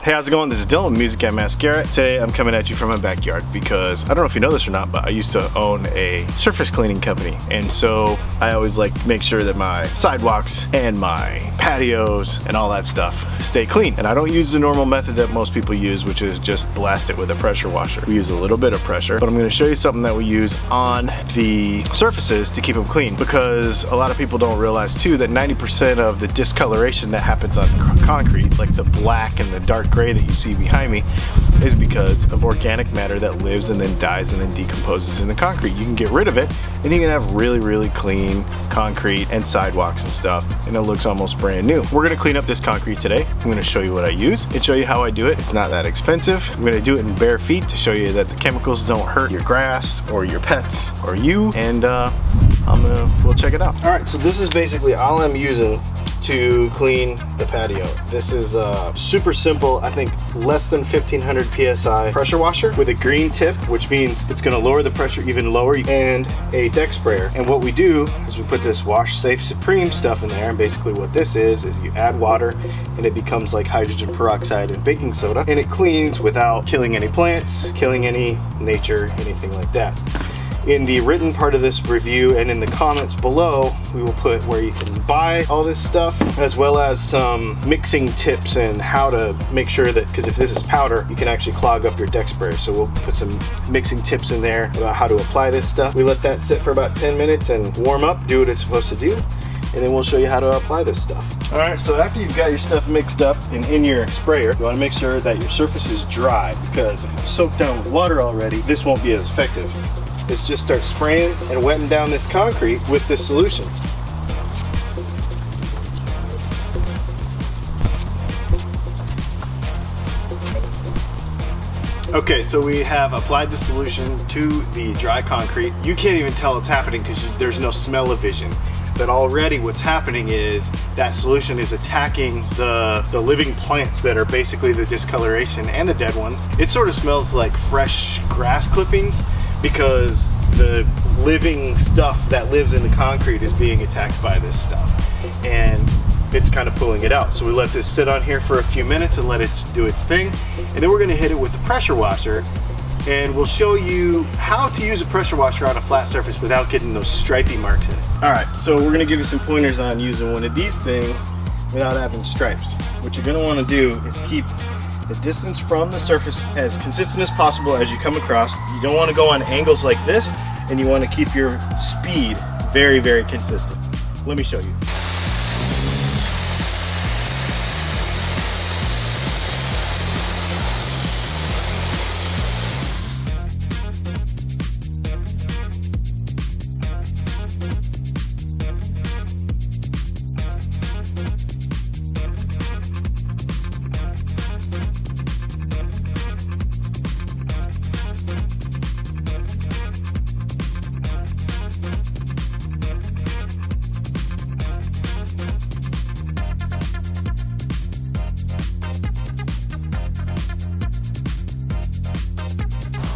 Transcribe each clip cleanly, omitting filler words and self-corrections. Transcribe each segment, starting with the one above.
Hey, how's it going? This is Dylan, Music at Mascara. Today I'm coming at you from my backyard because I don't know if you know this or not, but I used to own a surface cleaning company. And so I always like to make sure that my sidewalks and my patios and all that stuff stay clean. And I don't use the normal method that most people use, which is just blast it with a pressure washer. We use a little bit of pressure, but I'm going to show you something that we use on the surfaces to keep them clean, because a lot of people don't realize too that 90% of the discoloration that happens on concrete, like the black and the dark gray that you see behind me, is because of organic matter that lives and then dies and then decomposes in the concrete. You can get rid of it and you can have really, really clean concrete and sidewalks and stuff, and it looks almost brand new. We're gonna clean up this concrete today. I'm gonna show you what I use and show you how I do it. It's not that expensive. I'm gonna do it in bare feet to show you that the chemicals don't hurt your grass or your pets or you, and we'll check it out. All right, so this is basically all I'm using to clean the patio. This is super simple, I think less than 1500 PSI pressure washer with a green tip, which means it's gonna lower the pressure even lower, and a deck sprayer. And what we do is we put this Wash Safe Supreme stuff in there, and basically what this is you add water and it becomes like hydrogen peroxide and baking soda, and it cleans without killing any plants, killing any nature, anything like that. In the written part of this review and in the comments below, we will put where you can buy all this stuff, as well as some mixing tips and how to make sure that, because if this is powder, you can actually clog up your deck sprayer. So we'll put some mixing tips in there about how to apply this stuff. We let that sit for about 10 minutes and warm up, do what it's supposed to do, and then we'll show you how to apply this stuff. All right, so after you've got your stuff mixed up and in your sprayer, you want to make sure that your surface is dry, because if it's soaked down with water already, this won't be as effective. Is just start spraying and wetting down this concrete with this solution. Okay, so we have applied the solution to the dry concrete. You can't even tell it's happening because there's no smell-o-vision. But already what's happening is that solution is attacking the living plants that are basically the discoloration and the dead ones. It sort of smells like fresh grass clippings, because the living stuff that lives in the concrete is being attacked by this stuff, and it's kind of pulling it out. So we let this sit on here for a few minutes and let it do its thing, and then we're going to hit it with the pressure washer, and we'll show you how to use a pressure washer on a flat surface without getting those stripey marks in it. Alright, so we're going to give you some pointers on using one of these things without having stripes. What you're going to want to do is keep the distance from the surface as consistent as possible as you come across. You don't want to go on angles like this, and you want to keep your speed very, very consistent. Let me show you.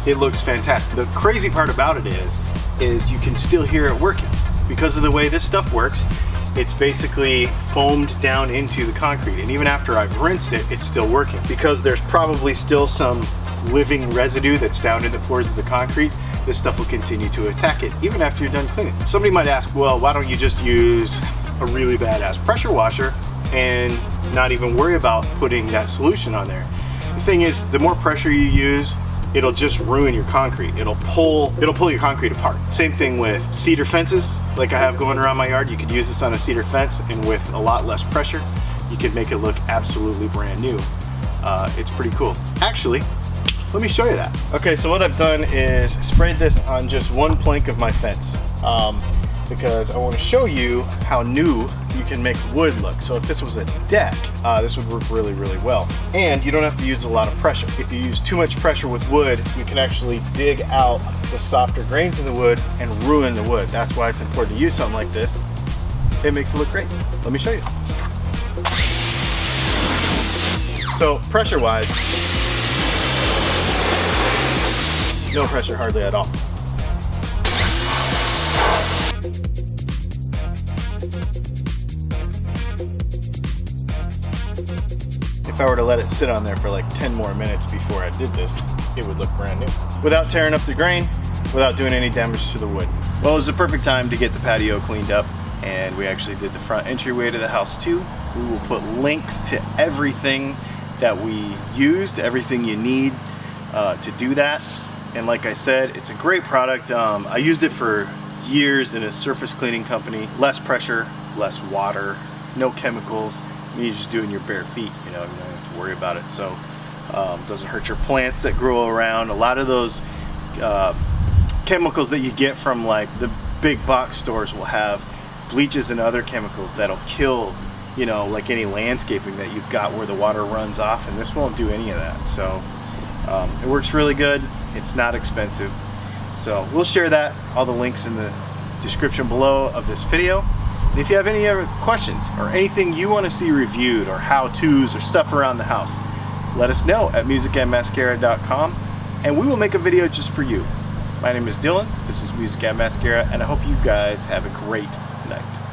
It looks fantastic. The crazy part about it is you can still hear it working. Because of the way this stuff works, it's basically foamed down into the concrete, and even after I've rinsed it, it's still working. Because there's probably still some living residue that's down in the pores of the concrete, this stuff will continue to attack it even after you're done cleaning. Somebody might ask, well, why don't you just use a really badass pressure washer and not even worry about putting that solution on there? The thing is, the more pressure you use, it'll just ruin your concrete. It'll pull your concrete apart. Same thing with cedar fences, like I have going around my yard. You could use this on a cedar fence, and with a lot less pressure, you could make it look absolutely brand new. It's pretty cool. Actually, let me show you that. Okay, so what I've done is sprayed this on just one plank of my fence, because I want to show you how new you can make wood look. So if this was a deck, this would work really, really well. And you don't have to use a lot of pressure. If you use too much pressure with wood, you can actually dig out the softer grains in the wood and ruin the wood. That's why it's important to use something like this. It makes it look great. Let me show you. So pressure-wise, no pressure hardly at all. if I were to let it sit on there for like 10 more minutes before I did this, it would look brand new. Without tearing up the grain, without doing any damage to the wood. Well, it was the perfect time to get the patio cleaned up, and we actually did the front entryway to the house too. We will put links to everything that we used, everything you need to do that. And like I said, it's a great product. I used it for years in a surface cleaning company. Less pressure, less water, no chemicals. You're just doing your bare feet, you don't have to worry about it. So it doesn't hurt your plants that grow around. A lot of those chemicals that you get from like the big box stores will have bleaches and other chemicals that'll kill, like any landscaping that you've got where the water runs off, and this won't do any of that. So it works really good. It's not expensive. So we'll share that, all the links in the description below of this video. And if you have any other questions or anything you want to see reviewed or how-tos or stuff around the house, let us know at musicandmascara.com, and we will make a video just for you. My name is Dylan, this is Music and Mascara, and I hope you guys have a great night.